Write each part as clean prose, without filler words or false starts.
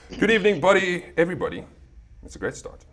Good evening, everybody. It's a great start.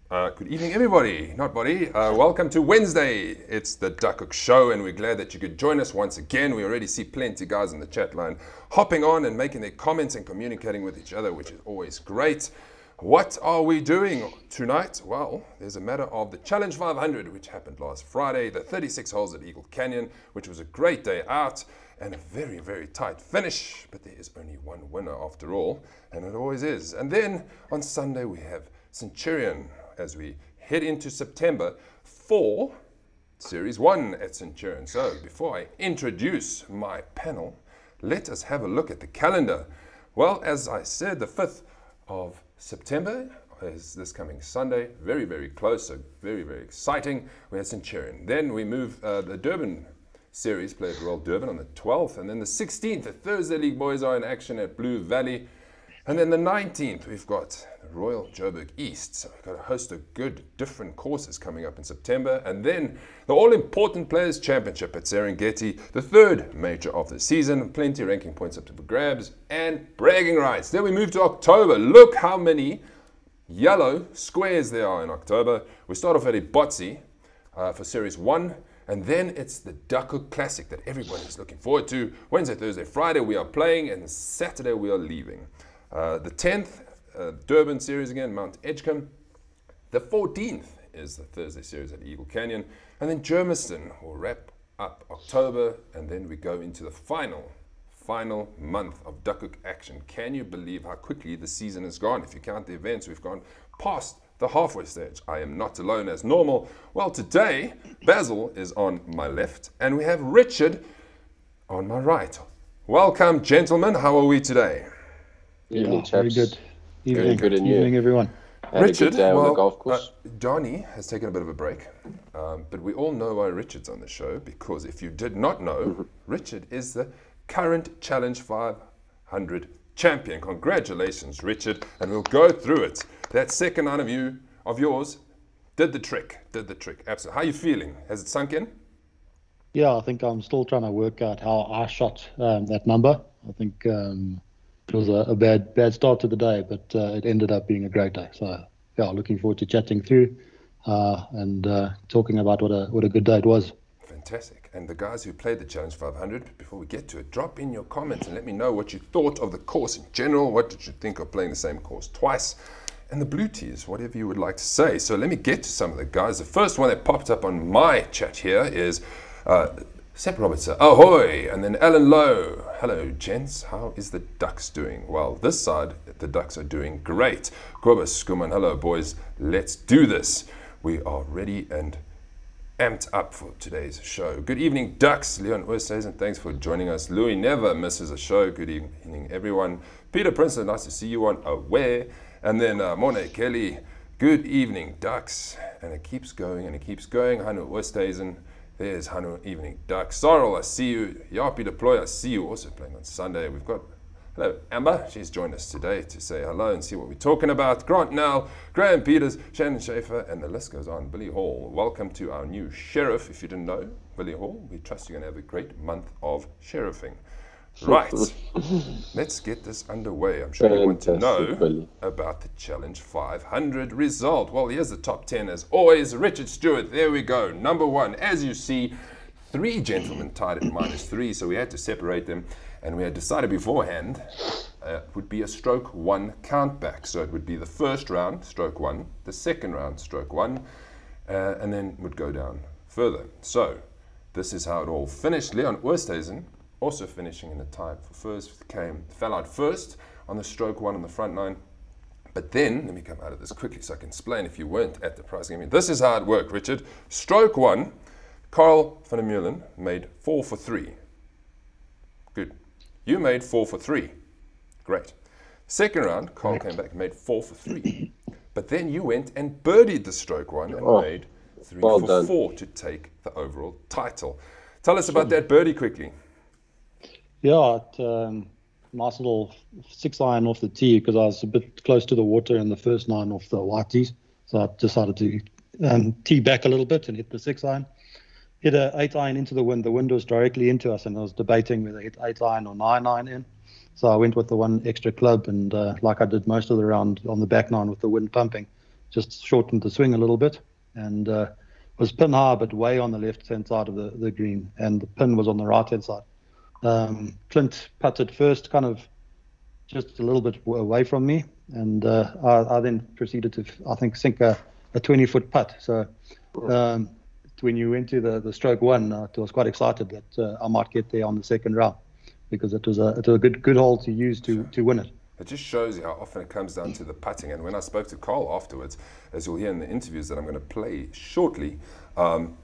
Good evening, everybody, not body. Welcome to Wednesday. It's the Duckhook Show, and we're glad that you could join us once again. We already see plenty guys in the chat line hopping on and making their comments and communicating with each other, which is always great. What are we doing tonight? Well, there's a matter of the Challenge 500, which happened last Friday, the 36 holes at Eagle Canyon, which was a great day out and a very, very tight finish. But there is only one winner after all, and it always is. And then on Sunday, we have Centurion as we head into September for Series 1 at Centurion. So before I introduce my panel, let us have a look at the calendar. Well, as I said, the 5th of September is this coming Sunday. Very, very close, so very, very exciting. We had Centurion. Then we move the Durban series, play at Royal Durban on the 12th. And then the 16th, the Thursday League boys are in action at Blue Valley. And then the 19th, we've got the Royal Joburg East. So we've got a host of good, different courses coming up in September. And then the all-important Players' Championship at Serengeti, the third major of the season. Plenty of ranking points up to the grabs and bragging rights. Then we move to October. Look how many yellow squares there are in October. We start off at Ibotsi for Series 1. And then it's the Duckhook Classic that everybody is looking forward to. Wednesday, Thursday, Friday we are playing, and Saturday we are leaving. The 10th, Durban series again, Mount Edgecombe. The 14th is the Thursday series at Eagle Canyon. And then Germiston will wrap up October, and then we go into the final month of Duckhook action. Can you believe how quickly the season has gone? If you count the events, we've gone past the halfway stage. I am not alone as normal. Well, today, Basil is on my left, and we have Richard on my right. Welcome, gentlemen. How are we today? Evening, chaps. Very good. Very good, and you? Evening, everyone. Had Richard, a good day on the golf course. Donnie has taken a bit of a break, but we all know why Richard's on the show, because if you did not know, Richard is the current Challenge 500 champion. Congratulations, Richard, and we'll go through it. That second line of yours did the trick. Absolutely. How are you feeling? Has it sunk in? Yeah, I think I'm still trying to work out how I shot that number. I think it was a bad start to the day, but it ended up being a great day. So, yeah, looking forward to chatting through and talking about what a good day it was. Fantastic. And the guys who played the Challenge 500, before we get to it, drop in your comments and let me know what you thought of the course in general. What did you think of playing the same course twice? And the blue tees, whatever you would like to say. So let me get to some of the guys. The first one that popped up on my chat here is Sepp Robertson. Ahoy! And then Alan Lowe. Hello, gents. How is the Ducks doing? Well, this side, the Ducks are doing great. Kobus Skuman. Hello, boys. Let's do this. We are ready and amped up for today's show. Good evening, Ducks. Leon Oosthuizen, thanks for joining us. Louis never misses a show. Good evening, everyone. Peter Princeton, nice to see you on Aware. And then Mone Kelly, good evening, Ducks. And it keeps going and it keeps going. Hanu Oosthuizen, there's Hanu, evening, Ducks. Sorrel, I see you. Yapi Deploy, I see you, also playing on Sunday. We've got, hello, Amber. She's joined us today to say hello and see what we're talking about. Grant Nell, Graham Peters, Shannon Schaefer, and the list goes on. Billy Hall, welcome to our new sheriff. If you didn't know, Billy Hall, we trust you're going to have a great month of sheriffing. Right, let's get this underway. I'm sure you want to know about the Challenge 500 result. Well, here's the top 10 as always. Richard Stewart, there we go. Number one, as you see, 3 gentlemen tied at -3, so we had to separate them. And we had decided beforehand it would be a stroke 1 count back. So it would be the first round, stroke 1, the second round, stroke 1, and then would go down further. So this is how it all finished. Leon Oosthuizen, also finishing in the tie for first, fell out first on the stroke 1 on the front 9. But then, let me come out of this quickly so I can explain if you weren't at the prize game. This is how it worked, Richard. Stroke 1, Carl van der Meulen made 4 for 3. Good. You made 4 for 3. Great. Second round, Carl came back and made 4 for 3. But then you went and birdied the stroke 1 and made 3 for 4 to take the overall title. Tell us about that birdie quickly. Yeah, nice little 6-iron off the tee because I was a bit close to the water in the first 9 off the white tees. So I decided to tee back a little bit and hit the 6-iron. Hit a 8-iron into the wind. The wind was directly into us, and I was debating whether to hit 8-iron or 9-iron in. So I went with the one extra club, and like I did most of the round on the back nine with the wind pumping, just shortened the swing a little bit, and was pin high but way on the left-hand side of the green, and the pin was on the right-hand side. Clint putted first, kind of just a little bit away from me, and I then proceeded to, I think, sink a 20-foot putt. So when you went to the stroke one, I was quite excited that I might get there on the second round, because it was a good hole to use to win it. It just shows you how often it comes down to the putting. And when I spoke to Carl afterwards, as you'll hear in the interviews that I'm going to play shortly,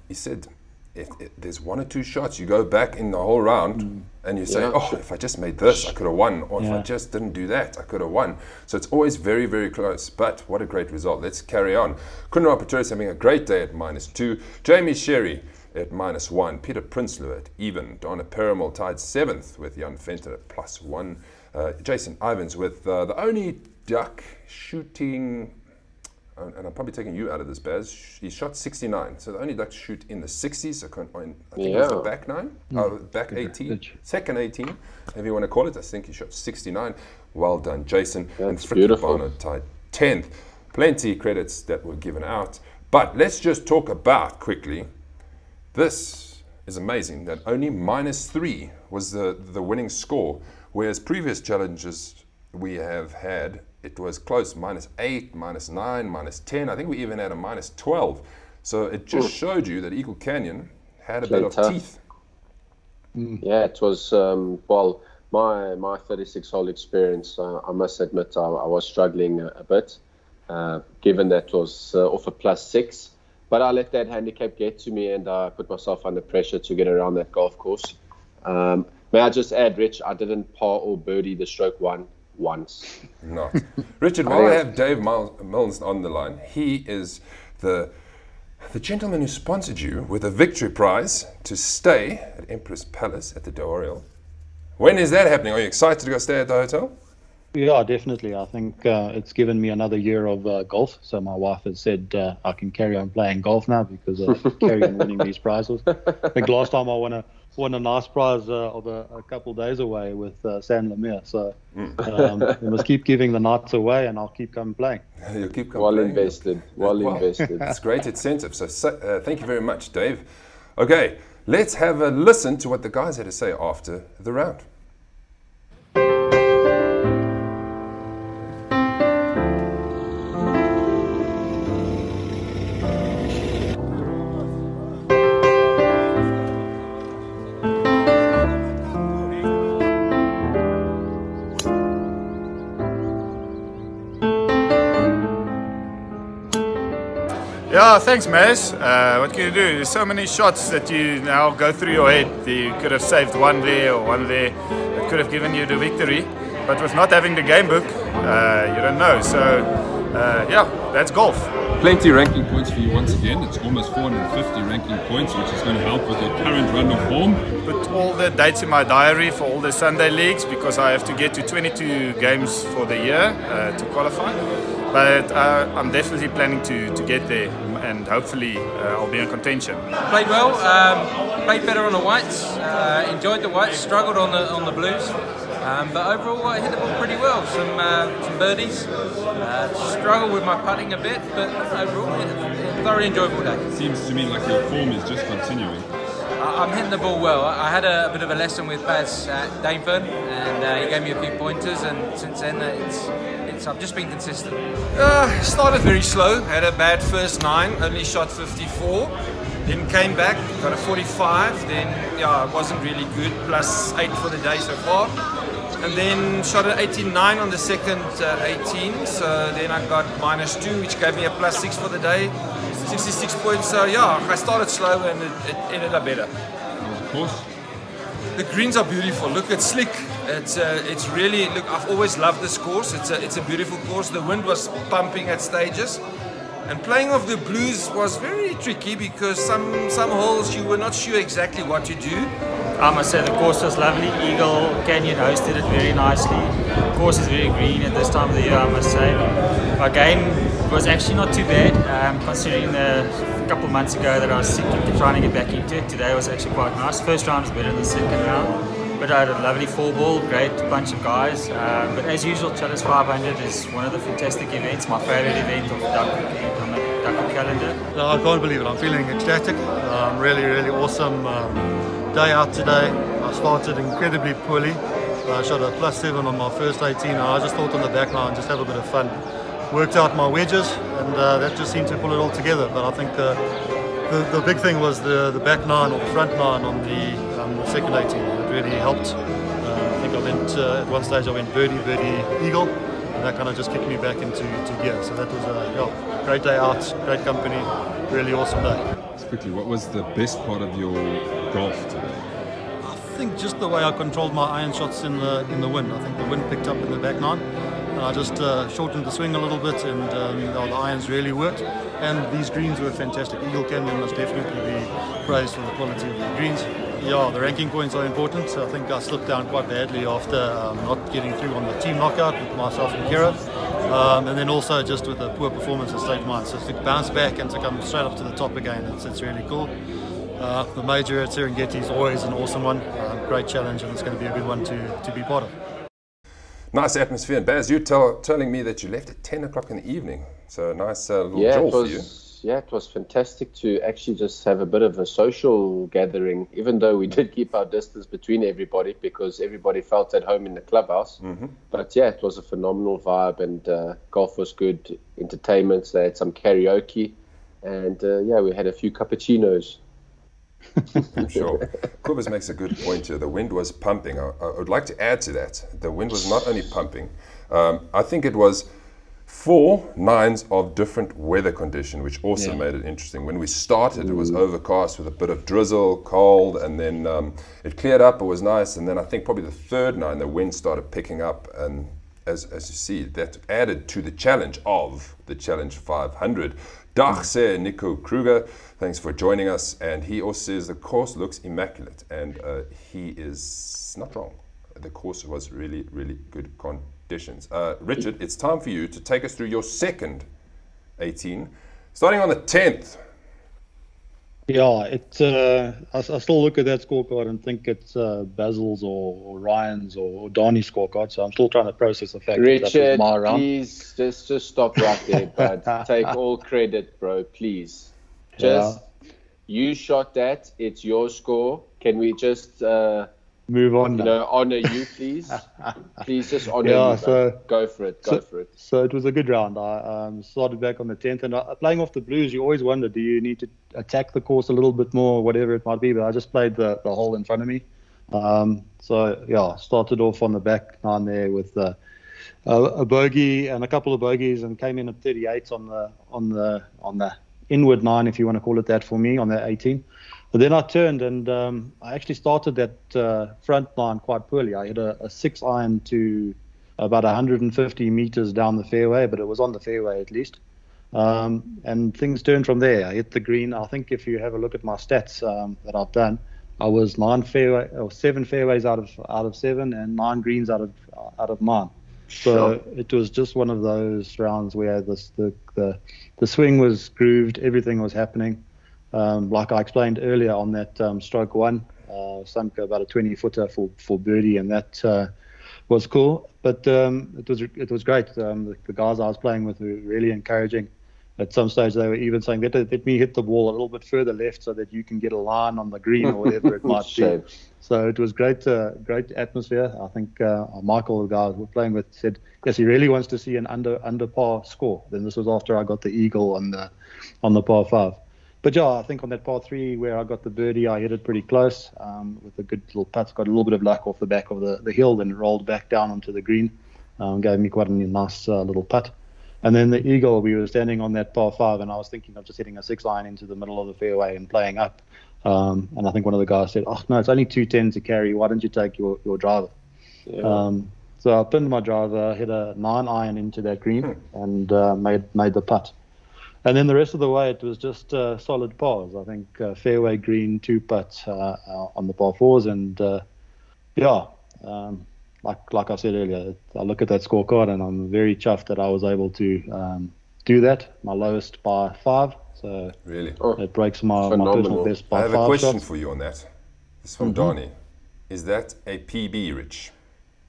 he said, if there's one or two shots, you go back in the whole round and you say, oh, if I just made this, I could have won. Or if I just didn't do that, I could have won. So it's always very, very close. But what a great result. Let's carry on. Kunra Pretorius having a great day at -2. Jamie Sherry at -1. Peter Prinsloo at even. Donna Perimal tied 7th with Jan Venter at +1. Jason Ivans with the only duck shooting, and I'm probably taking you out of this, Baz. He shot 69, so the only ducks shoot in the 60s. I think it was the back 9, back 18, second 18, if you want to call it. I think he shot 69. Well done, Jason. And Frikkie Barnard tied 10th. Plenty credits that were given out. But let's just talk about quickly. This is amazing that only -3 was the winning score, whereas previous challenges we have had, it was close, -8, -9, -10. I think we even had a -12. So it just showed you that Eagle Canyon had a bit of teeth. Yeah, it was, well, my 36-hole experience, I must admit, I was struggling a bit, given that was off a +6. But I let that handicap get to me, and I put myself under pressure to get around that golf course. May I just add, Rich, I didn't par or birdie the stroke one once. Not. Richard, while I have Dave Milnes on the line, he is the gentleman who sponsored you with a victory prize to stay at Empress Palace at the D'Oreal. When is that happening? Are you excited to go stay at the hotel? Yeah, definitely. I think it's given me another year of golf. So my wife has said I can carry on playing golf now because I carry on winning these prizes. I think last time I won a nice prize of a couple of days away with San Lemire. So we must keep giving the nights away, and I'll keep coming playing. You'll keep well playing. Invested. Well invested. It's great incentive. So thank you very much, Dave. Okay, let's have a listen to what the guys had to say after the round. Yeah, thanks, Maz. What can you do? There's so many shots that you now go through your head. You could have saved one there or one there that could have given you the victory. But with not having the game book, you don't know. So, yeah, that's golf. Plenty ranking points for you once again. It's almost 450 ranking points, which is going to help with your current run of form. Put all the dates in my diary for all the Sunday leagues because I have to get to 22 games for the year to qualify. But I'm definitely planning to get there, and hopefully I'll be in contention. Played well, played better on the whites, enjoyed the whites, struggled on the blues, but overall I hit the ball pretty well. Some birdies, struggled with my putting a bit, but overall a thoroughly enjoyable day. Seems to me like your form is just continuing. I'm hitting the ball well. I had a bit of a lesson with Baz at Daneford, and he gave me a few pointers, and since then I've just been consistent. Started very slow, had a bad first 9, only shot 54, then came back, got a 45, then yeah, it wasn't really good, +8 for the day so far. And then shot an 89 on the second 18, so then I got -2, which gave me a +6 for the day, 66 points. So yeah, I started slow and it ended up better. Of course. The greens are beautiful. Look, it's slick. It's really, look, I've always loved this course. It's a beautiful course. The wind was pumping at stages. And playing off the blues was very tricky because some holes you were not sure exactly what to do. I must say the course was lovely. Eagle Canyon hosted it very nicely. The course is very green at this time of the year, I must say. My game was actually not too bad, considering a couple of months ago that I was sick and trying to get back into it. Today was actually quite nice. First round was better than the second round. But I had a lovely 4-ball, great bunch of guys. But as usual, Chalice 500 is one of the fantastic events, my favourite event of Duckhook on the Duckhook calendar. No, I can't believe it. I'm feeling ecstatic. Really, really awesome day out today. I started incredibly poorly. I shot a +7 on my first 18. I just thought on the back nine, just have a bit of fun. Worked out my wedges, and that just seemed to pull it all together. But I think the big thing was the back nine or the front nine on the second 18. It really helped. I think I went at one stage I went birdie, eagle, and that kind of just kicked me back into gear. So that was a great day out, great company, really awesome day. Just quickly, what was the best part of your golf today? I think just the way I controlled my iron shots in the wind. I think the wind picked up in the back nine, and I just shortened the swing a little bit, and the irons really worked. And these greens were fantastic. Eagle Canyon must definitely be praised for the quality of the greens. Yeah, the ranking points are important. So I think I slipped down quite badly after not getting through on the team knockout with myself and Kira. And then also just with a poor performance at State Mine. So to bounce back and to come straight up to the top again, it's really cool. The major at Serengeti is always an awesome one. Great challenge, and it's going to be a good one to be part of. Nice atmosphere. And Baz, you're telling me that you left at 10 o'clock in the evening. So a nice little jaw for you. Yeah, it was fantastic to actually just have a bit of a social gathering, even though we did keep our distance between everybody because everybody felt at home in the clubhouse. Mm-hmm. But yeah, it was a phenomenal vibe, and golf was good, entertainment. They had some karaoke, and yeah, we had a few cappuccinos. I'm sure. Kubas makes a good point here. The wind was pumping. I would like to add to that. The wind was not only pumping. I think it was 4 nines of different weather condition, which also made it interesting. When we started, it was overcast with a bit of drizzle, cold, and then it cleared up. It was nice. And then I think probably the third nine, the wind started picking up. And as you see, that added to the challenge of the Challenge 500. Dag sê Nico Kruger, thanks for joining us. And he also says the course looks immaculate. And he is not wrong. The course was really, really good conditions. Richard, it's time for you to take us through your second 18, starting on the 10th. Yeah, I still look at that scorecard and think it's Basil's or Ryan's or Donnie's scorecard. So I'm still trying to process the fact Richard, that was my round. Please just stop right there, bud. Take all credit, bro. Please, you shot that. It's your score. Can we just move on? Honor you, please. Please just honor me. So go for it. Go for it. So it was a good round. I started back on the 10th, and playing off the blues, you always wonder, do you need to attack the course a little bit more, whatever it might be? But I just played the hole in front of me. So yeah, started off on the back nine there with a bogey and a couple of bogeys, and came in at 38 on the inward nine, if you want to call it that, for me on that 18. But then I turned, and I actually started that front nine quite poorly. I hit a 6 iron to about 150 meters down the fairway, but it was on the fairway at least. And things turned from there. I hit the green. I think if you have a look at my stats that I've done, I was 7 fairways out of 7 and 9 greens out of 9. So it was just one of those rounds where the swing was grooved, everything was happening. Like I explained earlier on that stroke one, sunk about a 20-footer for birdie, and that was cool. But it was great. The guys I was playing with were really encouraging. At some stage, they were even saying, let me hit the ball a little bit further left so that you can get a line on the green or whatever it might be. So it was great atmosphere. I think Michael, the guy we're playing with, said, yes, he really wants to see an under par score. Then this was after I got the eagle on the par 5. But yeah, I think on that par 3 where I got the birdie, I hit it pretty close with a good little putt. Got a little bit of luck off the back of the hill, then rolled back down onto the green. Gave me quite a nice little putt. And then the eagle, we were standing on that par 5, and I was thinking of just hitting a 6 iron into the middle of the fairway and playing up. And I think one of the guys said, "Oh no, it's only 210 to carry. Why don't you take your driver?" Yeah. So I pinned my driver, hit a 9 iron into that green, and made the putt. And then the rest of the way, it was just solid pars. I think fairway green, 2 putts on the par 4s, and like I said earlier, I look at that scorecard and I'm very chuffed that I was able to do that. My lowest by 5, so really, it breaks my personal best by 5 I have a question shots. for you on that. It's from Donnie. Is that a PB, Rich?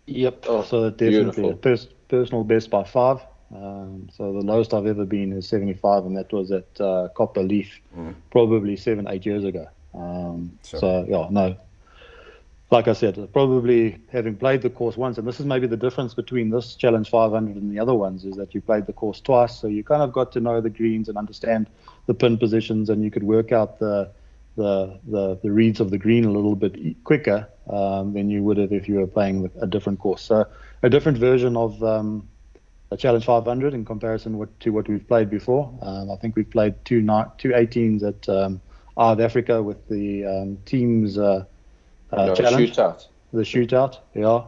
Yep. Oh, so definitely beautiful. a personal best by 5. So the lowest I've ever been is 75, and that was at Copper Leaf, probably 7-8 years ago. Sure. So yeah, no. Like I said, probably having played the course once, and this is maybe the difference between this Challenge 500 and the other ones, is that you played the course twice, so you kind of got to know the greens and understand the pin positions, and you could work out the reads of the green a little bit quicker than you would have if you were playing a different course. So a different version of a Challenge 500 in comparison to what we've played before. I think we've played two 18s at Eye of Africa with the teams. Challenge, shootout. The shootout, yeah.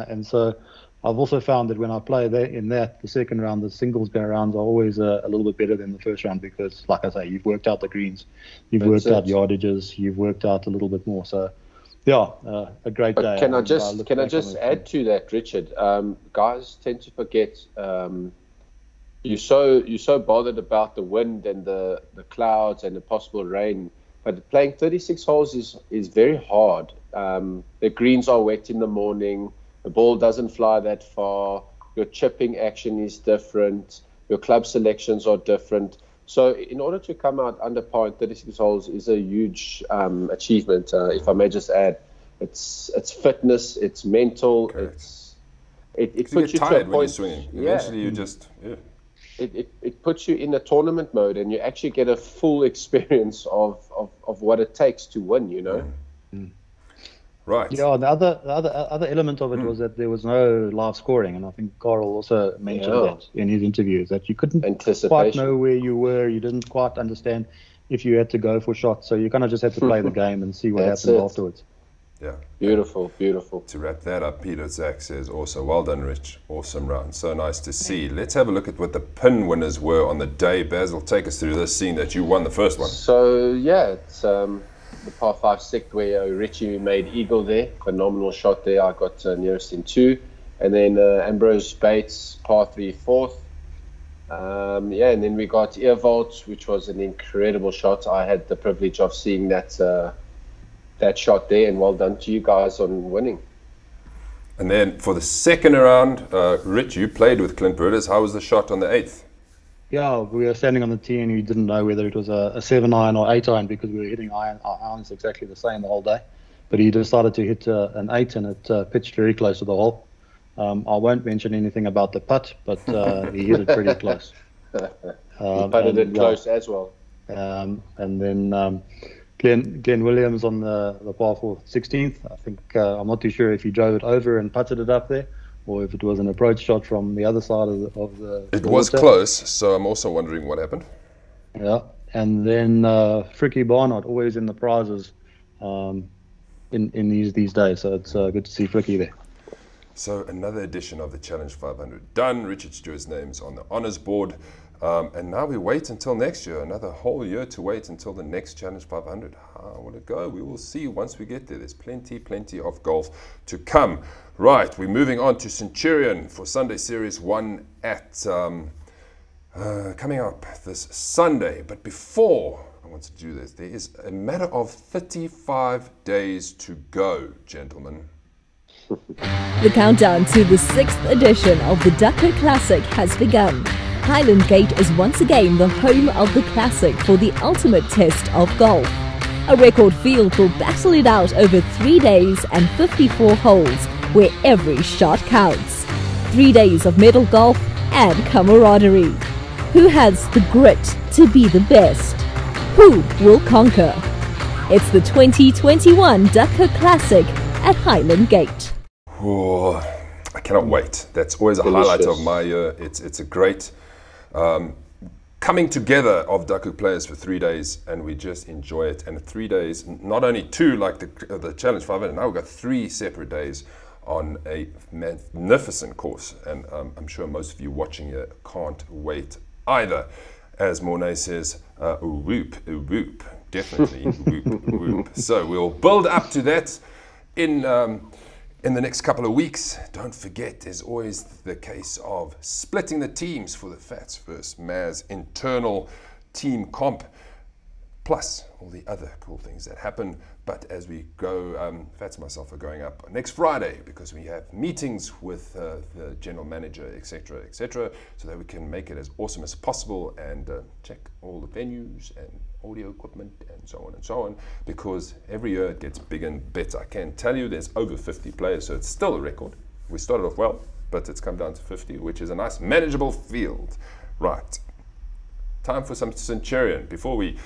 And so I've also found that when I play the second round, the singles rounds are always a little bit better than the first round because, like I say, you've worked out the greens, you've worked out yardages, you've worked out a little bit more. So, yeah, a great day. Can I just add to that, Richard? Guys tend to forget you're so bothered about the wind and the clouds and the possible rain. But playing 36 holes is very hard. The greens are wet in the morning. The ball doesn't fly that far. Your chipping action is different. Your club selections are different. So in order to come out under par in 36 holes is a huge achievement. If I may just add, it's fitness, it's mental, Correct. it You puts get you to a tired when you're point. swinging. Yeah. Eventually, you just It puts you in a tournament mode, and you actually get a full experience of what it takes to win. You know. Right. Yeah, the other element of it was that there was no live scoring, and I think Carl also mentioned that in his interviews, that you couldn't quite know where you were, you didn't quite understand if you had to go for shots, so you kind of just had to play the game and see what happened afterwards. Yeah. Beautiful, beautiful. To wrap that up, Peter Zach says also, well done, Rich. Awesome round. So nice to see. Let's have a look at what the pin winners were on the day. Basil, take us through this, seeing that you won the first one. So, yeah, it's the par 5 sixth where Richie made eagle there. Phenomenal shot there. I got nearest in 2. And then Ambrose Bates, par 3 fourth. And then we got Earvolt, which was an incredible shot. I had the privilege of seeing that shot there, and well done to you guys on winning. And then for the second round, Rich, you played with Clint Burders. How was the shot on the 8th? Yeah, we were standing on the tee and we didn't know whether it was a 7-iron or 8-iron because we were hitting irons exactly the same the whole day. But he decided to hit an 8 and it pitched very close to the hole. I won't mention anything about the putt, but he hit it pretty close. He putted it close as well. And then Glenn Williams on the par 4 16th. I think I'm not too sure if he drove it over and putted it up there, or if it was an approach shot from the other side of the It was close, so I'm also wondering what happened. Yeah, and then Fricky Barnard, always in the prizes in these days, so it's good to see Fricky there. So another edition of the Challenge 500 done. Richard Stewart's name's on the honours board. And now we wait until next year, another whole year to wait until the next Challenge 500. How will it go? We will see once we get there. There's plenty of golf to come. Right, we're moving on to Centurion for Sunday Series 1 at coming up this Sunday. But before I want to do this, there is a matter of 35 days to go, gentlemen. The countdown to the 6th edition of the Duckhook Classic has begun. Highland Gate is once again the home of the Classic for the ultimate test of golf. A record field will battle it out over 3 days and 54 holes, where every shot counts. 3 days of medal golf and camaraderie. Who has the grit to be the best? Who will conquer? It's the 2021 Duckhook Classic at Highland Gate. Oh, I cannot wait. That's always a highlight of my year. It's a great coming together of Duckhook players for 3 days, and we just enjoy it. And 3 days, not only 2 like the Challenge 500, now we've got 3 separate days on a magnificent course. And I'm sure most of you watching here can't wait either. As Mornay says, whoop, whoop, definitely whoop, whoop. So we'll build up to that in the next couple of weeks. Don't forget, there's always the case of splitting the teams for the Fats vs. Maz internal team comp. plus all the other cool things that happen. But as we go, Fats and myself are going up next Friday because we have meetings with the general manager, etc., so that we can make it as awesome as possible and check all the venues and audio equipment and so on, because every year it gets bigger and better. I can tell you there's over 50 players, so it's still a record. We started off well, but it's come down to 50, which is a nice manageable field. Right, time for some Centurion. Before we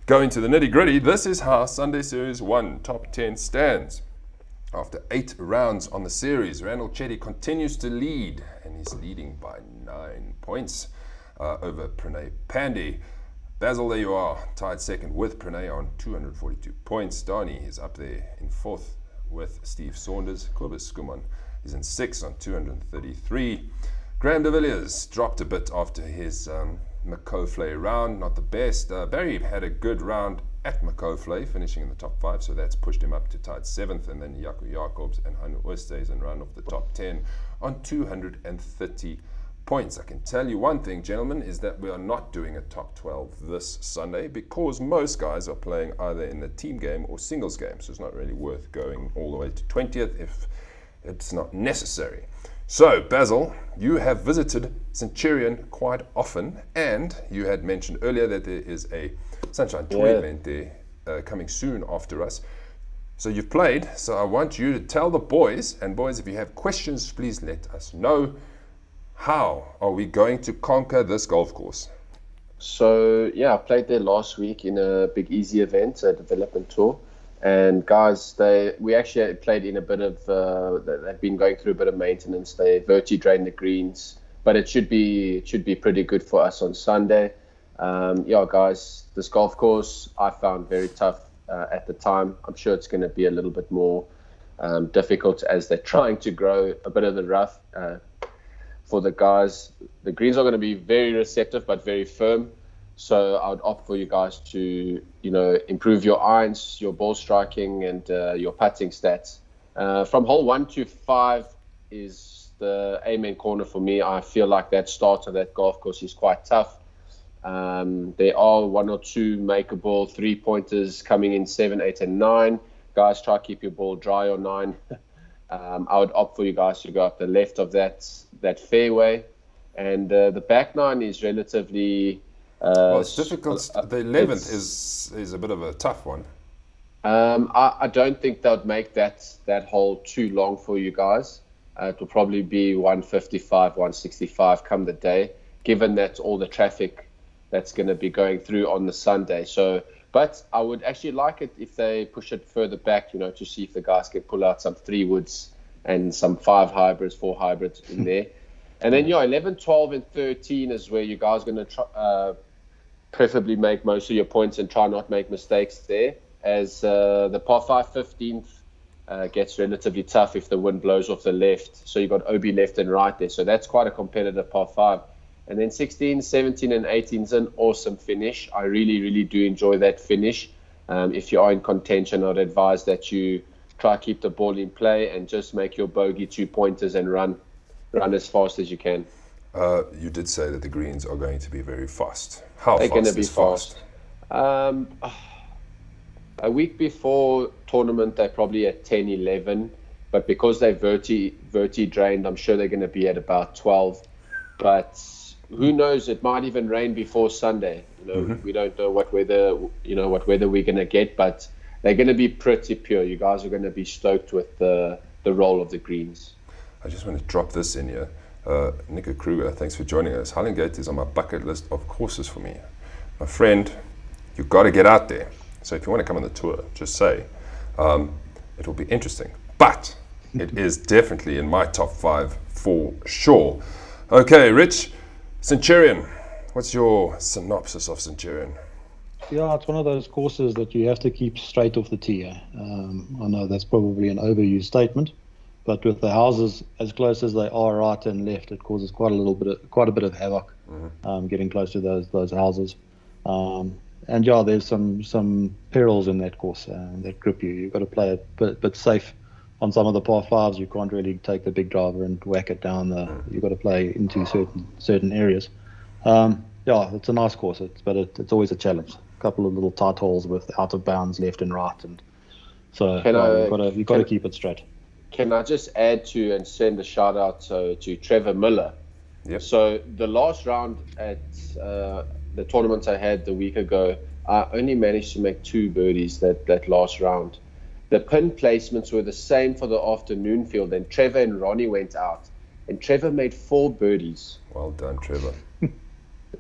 go into the nitty-gritty, this is how Sunday Series 1 Top 10 stands. After 8 rounds on the series, Randall Chetty continues to lead, and he's leading by 9 points over Pranay Pandey. Basil, there you are, tied second with Pranay on 242 points. Dani is up there in 4th with Steve Saunders. Kobus Skuman is in 6th on 233. Graham de Villiers dropped a bit after his McCofley round, not the best. Barry had a good round at McCofley, finishing in the top 5, so that's pushed him up to tied 7th, and then Jaco Jacobs and Hanu Oosthuizen round off the top 10 on 230 points. I can tell you one thing, gentlemen, is that we are not doing a top 12 this Sunday because most guys are playing either in the team game or singles game, so it's not really worth going all the way to 20th if it's not necessary. So, Basil, you have visited Centurion quite often, and you had mentioned earlier that there is a Sunshine Tour event there coming soon after us. So you've played, so I want you to tell the boys, and boys, if you have questions, please let us know. How are we going to conquer this golf course? So, yeah, I played there last week in a Big Easy event, a development tour. And guys, we actually played in a bit of, they've been going through a bit of maintenance. They virtually drained the greens, but it should be pretty good for us on Sunday. Yeah, guys, this golf course I found very tough at the time. I'm sure it's going to be a little bit more difficult as they're trying to grow a bit of the rough for the guys. The greens are going to be very receptive but very firm. So I would opt for you guys to, improve your irons, your ball striking, and your putting stats. From hole 1 to 5 is the amen corner for me. I feel like that start of that golf course is quite tough. There are 1 or 2 makeable 3-pointers coming in 7, 8, and 9. Guys, try to keep your ball dry on 9. I would opt for you guys to go up the left of that fairway, and the back 9 is relatively. Well, it's difficult. The 11th is a bit of a tough one. I don't think they'll make that hole too long for you guys. It will probably be 155, 165 come the day, given that all the traffic that's going to be going through on the Sunday. So, but I would actually like it if they push it further back, to see if the guys can pull out some 3 woods and some 5 hybrids, 4 hybrids in there. And then, 11, 12, and 13 is where you guys are going to try, preferably make most of your points and try not make mistakes there, as the par 5 15th gets relatively tough if the wind blows off the left. So you've got OB left and right there. So that's quite a competitive par 5. And then 16, 17, and 18 is an awesome finish. I really, really do enjoy that finish. If you are in contention, I'd advise that you try to keep the ball in play and just make your bogey 2-pointers and run as fast as you can. You did say that the greens are going to be very fast. How They're fast going to be is fast? A week before tournament, they're probably at 10, 11. But because they're verti drained, I'm sure they're going to be at about 12. But who knows? It might even rain before Sunday. We don't know what weather we're going to get, but they're going to be pretty pure. You guys are going to be stoked with the roll of the greens. I just want to drop this in here. Nico Kruger, thanks for joining us. Highland Gate is on my bucket list of courses for me. My friend, you've got to get out there. So if you want to come on the tour, just say. It will be interesting. But it is definitely in my top 5 for sure. Okay, Rich, Centurion, what's your synopsis of Centurion? Yeah, it's one of those courses that you have to keep straight off the tee. I know that's probably an overused statement, but with the houses as close as they are right and left, it causes quite a bit of havoc getting close to those houses. And yeah, there's some perils in that course that grip you. You've got to play it bit safe on some of the par 5s. You can't really take the big driver and whack it down. You've got to play into certain areas. Yeah, it's a nice course, but it's always a challenge. couple of little tight holes with out of bounds left and right, and so you've got to keep it straight. Can I just add to and send a shout out to Trevor Miller? Yep. So the last round at the tournament I had the week ago, I only managed to make 2 birdies that last round. The pin placements were the same for the afternoon field, and Trevor and Ronnie went out, and Trevor made 4 birdies. Well done, Trevor.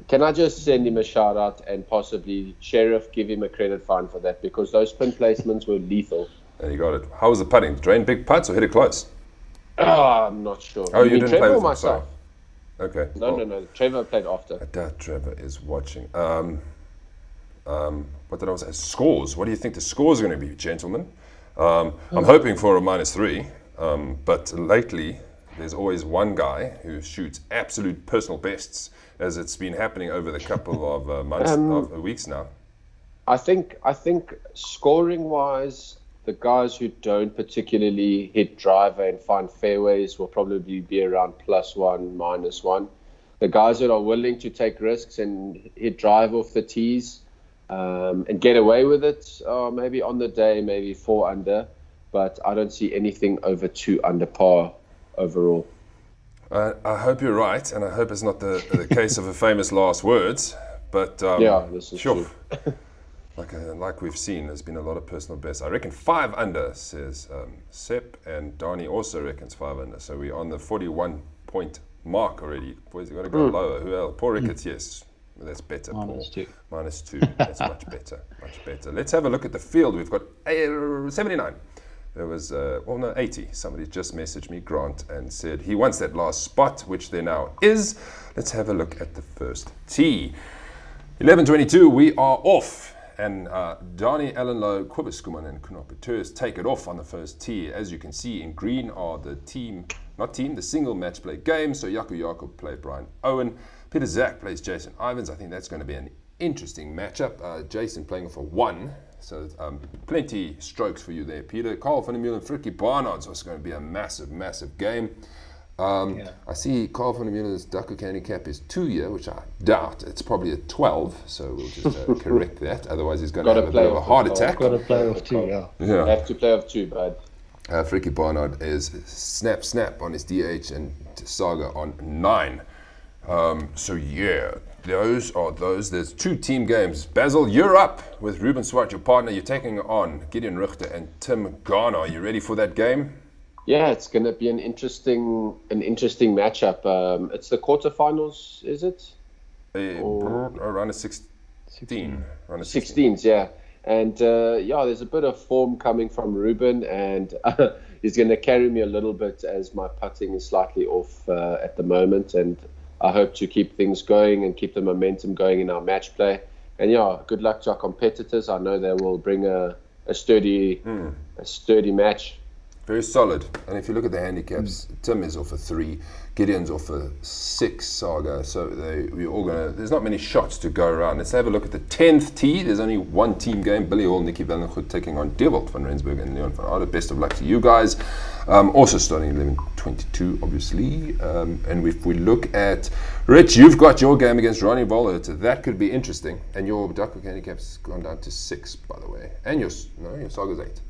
Can I just send him a shout out and possibly Sheriff give him a credit fine for that, because those pin placements were lethal. And you got it. How was the putting? Drain big putts or hit it close? I'm not sure. Oh, you didn't Trevor play with or him, myself? sorry. Okay. No. Trevor played after. I doubt Trevor is watching. What did I say? Scores. What do you think the scores are going to be, gentlemen? I'm hoping for a -3, but lately there's always one guy who shoots absolute personal bests, as it's been happening over the couple of months, weeks now. I think scoring-wise, the guys who don't particularly hit driver and find fairways will probably be around +1, -1. The guys that are willing to take risks and hit drive off the tees and get away with it, maybe on the day, maybe 4 under, but I don't see anything over 2 under par overall. I hope you're right, and I hope it's not the case of a famous last words, but yeah, this is true. Like we've seen, there's been a lot of personal bests. I reckon 5 under, says Sepp, and Donnie also reckons 5 under. So we're on the 41-point mark already. Boys, you've got to go lower. Who else? Paul Ricketts, yes. That's better, Paul. -2. That's much better. Much better. Let's have a look at the field. We've got 79. There was, 80. Somebody just messaged me, Grant, and said he wants that last spot, which there now is. Let's have a look at the first tee. 11:22, we are off. And Donnie, Alan Lowe, Quibus Skuman, and Kunopeters take it off on the first tee. As you can see, in green are the the single match play game. So Jaco Jacob play Brian Owen. Peter Zak plays Jason Ivans. I think that's going to be an interesting matchup. Jason playing for 1. So plenty strokes for you there, Peter. Carl van der Meulen and Frikkie Barnard's also going to be a massive, massive game. I see Carl van der Meulen's Duckhook handicap is 2 year, which I doubt. It's probably a 12, so we'll just correct that. Otherwise, he's going to have a bit of a heart attack. Got to play off 2, yeah. Have to play off 2, bud. Frikkie Barnard is snap on his DH and Saga on 9. So yeah, those are those. There's 2 team games. Basil, you're up with Ruben Swart, your partner. You're taking on Gideon Richter and Tim Garner. Are you ready for that game? Yeah, it's going to be an interesting matchup. It's the quarterfinals, is it? Around a 16. 16s, yeah. And there's a bit of form coming from Ruben, and he's going to carry me a little bit as my putting is slightly off at the moment. And I hope to keep things going and keep the momentum going in our match play. And yeah, good luck to our competitors. I know they will bring a sturdy match. Very solid. And if you look at the handicaps, Tim is off a 3, Gideon's off a 6, Saga. So there's not many shots to go around. Let's have a look at the 10th tee. There's only 1 team game. Billy Hall, Nicky Vellengoed taking on Dewald van Rensburg and Leon van Aarde. Best of luck to you guys. Also starting 11:22, obviously. And if we look at Rich, you've got your game against Ronnie Volhert. That could be interesting. And your Duckhook handicap's gone down to 6, by the way. And your Saga's 8.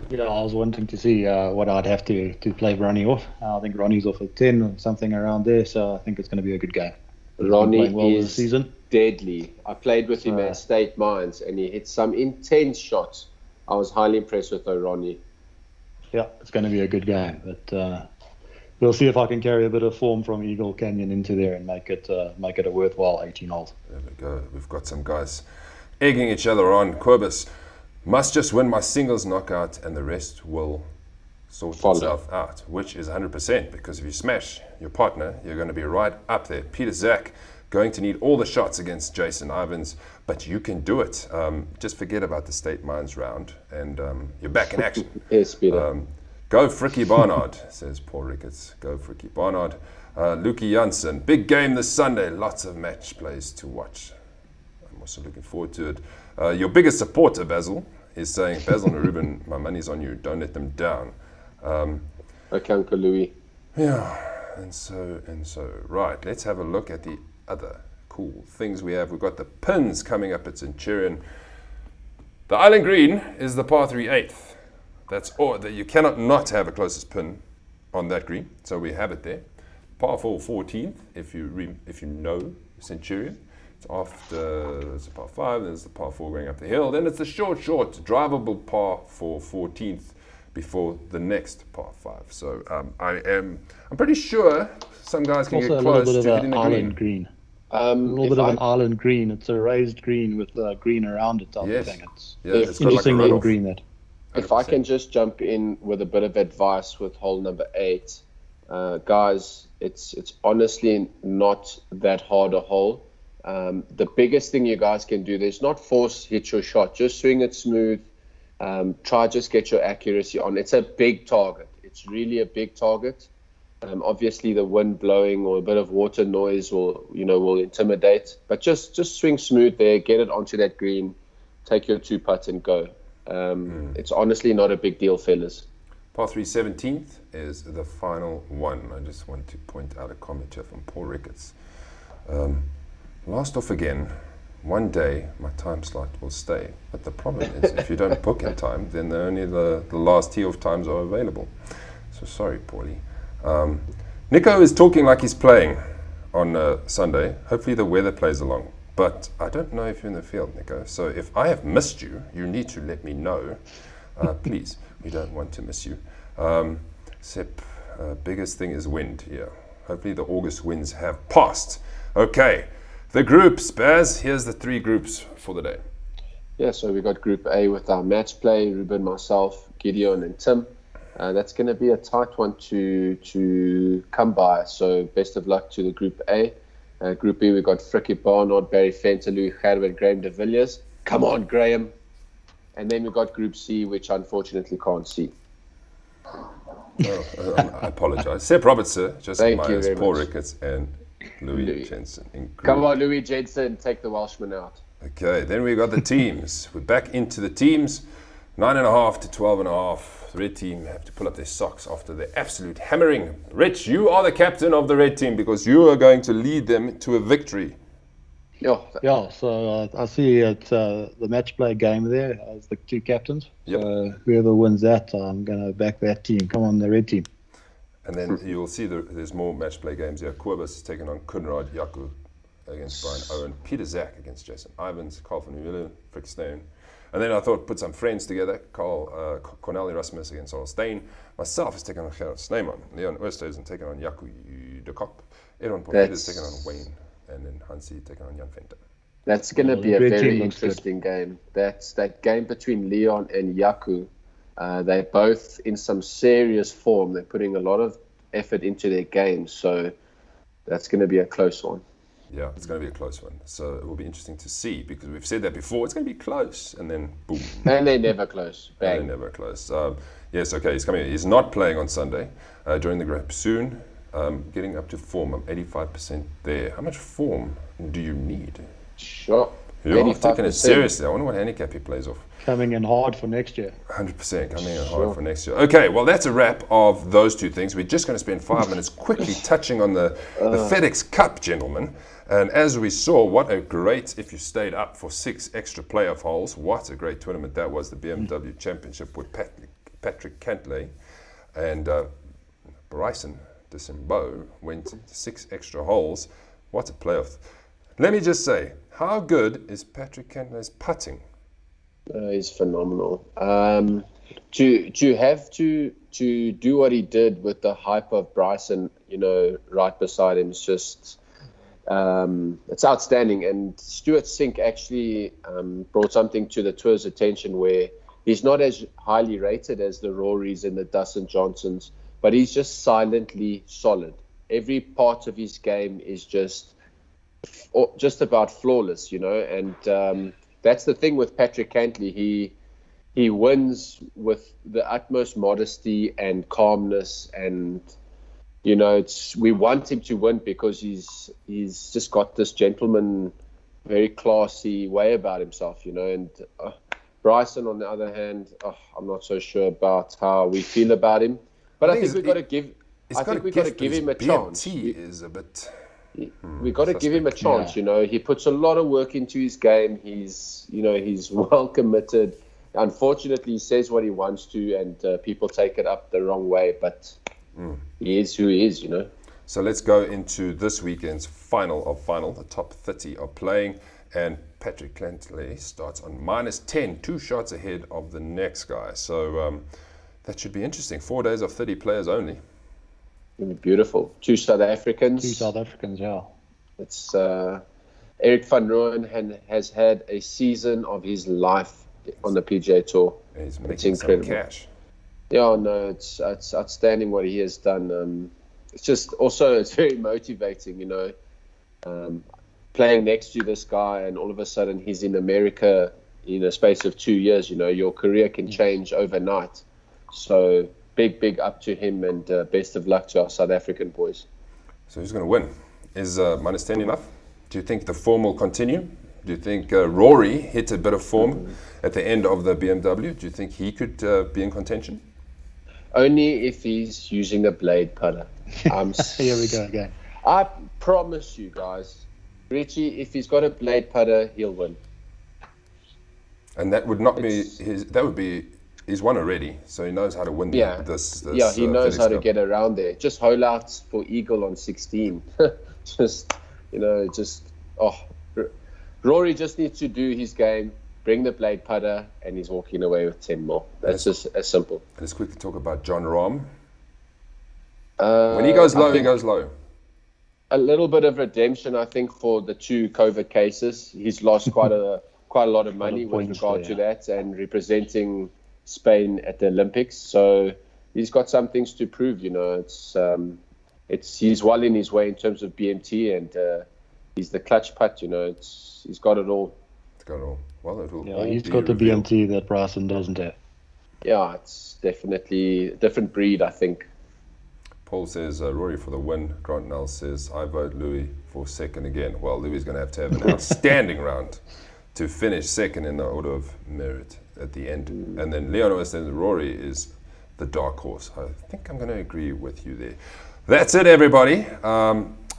Yeah, I was wanting to see what I'd have to play Ronnie off. I think Ronnie's off at 10 or something around there, so I think it's going to be a good game. Ronnie is deadly. I played with him at State Mines, and he hit some intense shots. I was highly impressed with Ronnie. Yeah, it's going to be a good game, but we'll see if I can carry a bit of form from Eagle Canyon into there and make it a worthwhile 18 holes. There we go. We've got some guys egging each other on. Quibus, must just win my singles knockout and the rest will sort itself out, which is 100%, because if you smash your partner, you're going to be right up there. Peter Zak going to need all the shots against Jason Ivans, but you can do it. Just forget about the State Mines round and you're back in action. Yes, Peter. Go Frikkie Barnard, says Paul Ricketts. Go Frikkie Barnard. Luki Janssen, big game this Sunday. Lots of match plays to watch. I'm also looking forward to it. Your biggest supporter, Basil, is saying, Basil and Ruben, my money's on you. Don't let them down. Okay, Uncle Louis. Yeah, and so. Right, let's have a look at the other cool things we have. We've got the pins coming up at Centurion. The Island Green is the par 3 8th. That's all. You cannot not have a closest pin on that green, so we have it there. Par 4 14th, if you know Centurion. It's after it's a par 5, then it's the par 4 going up the hill. Then it's the short, drivable par 4 14th before the next par 5. So I'm pretty sure some guys can get close to hitting the green. A little bit of an island green. It's a raised green with green around it. Yes. It's interesting little green that. If I can just jump in with a bit of advice with hole number 8, guys, it's honestly not that hard a hole. The biggest thing you guys can do, there's not force hit your shot, just swing it smooth. Try just get your accuracy on. It's a big target. It's really a big target. Obviously, the wind blowing or a bit of water noise will intimidate. But just swing smooth there, get it onto that green, take your 2-putt and go. It's honestly not a big deal, fellas. Par 3 17th is the final one. I just want to point out a comment here from Paul Ricketts. Last off again. One day my time slot will stay, but the problem is if you don't book in time, then only the last tee of times are available. So sorry, Paulie. Nico is talking like he's playing on Sunday. Hopefully the weather plays along, but I don't know if you're in the field, Nico. So if I have missed you, you need to let me know. Please, we don't want to miss you. Sep, biggest thing is wind here. Hopefully the August winds have passed. Okay. The groups, Baz, here's the 3 groups for the day. Yeah, so we got Group A with our match play, Ruben, myself, Gideon and Tim. That's going to be a tight one to come by, so best of luck to the Group A. Group B, we got Frikkie Barnard, Barry Fentelou, Gerwin, Graham de Villiers. Come on, Graham. And then we got Group C, which unfortunately can't see. I apologize. Sep Robertson, Jessica Myers, Paul Ricketts, and Louis Jensen. Come on, Louis Jensen, take the Welshman out. Okay, then we got the teams. We're back into the teams. 9.5 to 12.5. The red team have to pull up their socks after the absolute hammering. Rich, you are the captain of the red team because you are going to lead them to a victory. Yeah, so I see it, the match play game there as the 2 captains. Yep. So whoever wins that, I'm going to back that team. Come on, the red team. And then you'll see there's more match play games here. Kobus taking on Kunrad Yaku against Brian Owen. Peter Zach against Jason Ivans. Carl van Uelen, Frick Steen. And then I thought put some friends together. Cornel Erasmus against Oral Steen. Myself is taking on Gerard Sneeman. Leon Oosthuizen taking on Jaco Duckhook. Aaron Portuguese taking on Wayne. And then Hansi taking on Jan Venter. That's going to be a very interesting game. That's that game between Leon and Jaco. They're both in some serious form. They're putting a lot of effort into their games, so that's going to be a close one. Yeah, it's going to be a close one. So it will be interesting to see because we've said that before. It's going to be close, and then boom. And they're never close. Bang. And they're never close. Yes, okay, he's coming. He's not playing on Sunday. Joining the group soon. Getting up to form. I'm 85% there. How much form do you need? Sure. Yeah, I'm taking it seriously. I wonder what handicap he plays off. Coming in hard for next year. 100% coming in hard for next year. Okay, well, that's a wrap of those 2 things. We're just going to spend 5 minutes quickly touching on the FedEx Cup, gentlemen. And as we saw, what a great, if you stayed up for 6 extra playoff holes, what a great tournament that was, the BMW Championship with Patrick Cantlay and Bryson DeChambeau went 6 extra holes. What a playoff. Let me just say, how good is Patrick Cantlay's putting? He's phenomenal. To have to do what he did with the hype of Bryson, right beside him is just it's outstanding. And Stuart Sink actually brought something to the tour's attention where he's not as highly rated as the Rorys and the Dustin Johnsons, but he's just silently solid. Every part of his game is just about flawless, and that's the thing with Patrick Cantlay. He wins with the utmost modesty and calmness, and we want him to win because he's just got this gentleman, very classy way about himself, and Bryson, on the other hand, I'm not so sure about how we feel about him, but I think we've got to give. I think we've got to give him a chance. BMT is a bit. We got to give him a chance. You know, he puts a lot of work into his game. He's well committed. Unfortunately, he says what he wants to, and people take it up the wrong way. But he is who he is. You know. So let's go into this weekend's final. The top 30 are playing, and Patrick Clantley starts on -10, 2 shots ahead of the next guy. So that should be interesting. 4 days of 30 players only. Beautiful. 2 South Africans. 2 South Africans, yeah. It's Eric van Rooyen has had a season of his life on the PGA Tour. He's making some cash. Yeah, no, it's outstanding what he has done. It's just also it's very motivating, you know, playing next to this guy, and all of a sudden he's in America in a space of 2 years. You know, your career can change overnight. So big up to him, and best of luck to our South African boys. So who's going to win? Is -10 enough? Do you think the form will continue? Do you think Rory hit a bit of form at the end of the BMW? Do you think he could be in contention? Only if he's using a blade putter. Here we go again. I promise you guys, Richie, if he's got a blade putter, he'll win. And that would not be his. That would be. He's won already, so he knows how to win this. Yeah, he knows how to Cup. get around there. Just hole outs for eagle on 16. Rory just needs to do his game, bring the blade putter, and he's walking away with 10 more. That's just as simple. Let's quickly talk about John Rahm. When he goes low, he goes low. A little bit of redemption, I think, for the 2 COVID cases. He's lost quite a lot of money with regard to that, and representing Spain at the Olympics. So he's got some things to prove. You know, he's well in his way in terms of BMT, and he's the clutch putt. You know, he's got it all. He's got it all. Well, it will. Yeah, he's got the BMT that Bryson doesn't have. Yeah, it's definitely a different breed, I think. Paul says Rory for the win. Grant Nell says I vote Louis for second again. Well, Louis is going to have an outstanding round to finish second in the order of merit at the end. And then Leon says Rory is the dark horse. I think I'm going to agree with you there. That's it, everybody.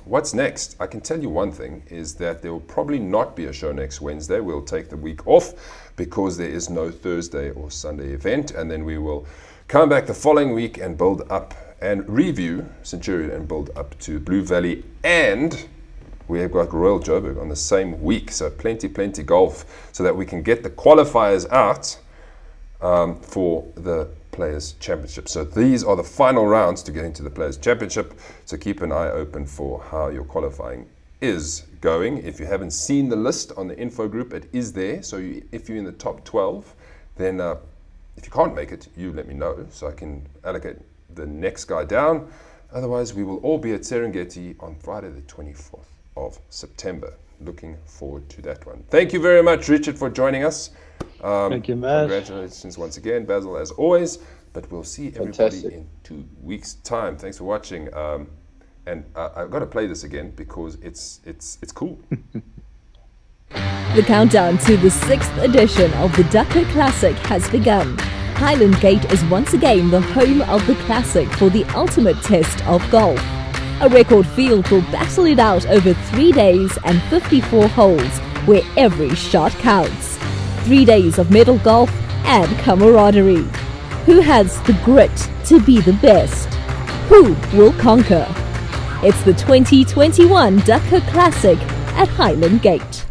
What's next? I can tell you one thing, is that there will probably not be a show next Wednesday. We'll take the week off because there is no Thursday or Sunday event, and then we will come back the following week and build up and review Centurion and build up to Blue Valley, and we have got Royal Joburg on the same week. So plenty golf, so that we can get the qualifiers out for the Players Championship. So these are the final rounds to get into the Players Championship. So keep an eye open for how your qualifying is going. If you haven't seen the list on the info group, it is there. So if you're in the top 12, then if you can't make it, you let me know so I can allocate the next guy down. Otherwise, we will all be at Serengeti on Friday the 24th of September. Looking forward to that one. Thank you very much, Richard, for joining us. Thank you, Matt. Congratulations once again, Basil, as always. But we'll see everybody in 2 weeks' time. Thanks for watching. And I've got to play this again because it's cool. The countdown to the 6th edition of the Duckhook Classic has begun. Highland Gate is once again the home of the Classic for the ultimate test of golf. A record field will battle it out over 3 days and 54 holes, where every shot counts. 3 days of medal golf and camaraderie. Who has the grit to be the best? Who will conquer? It's the 2021 Duckhook Classic at Highland Gate.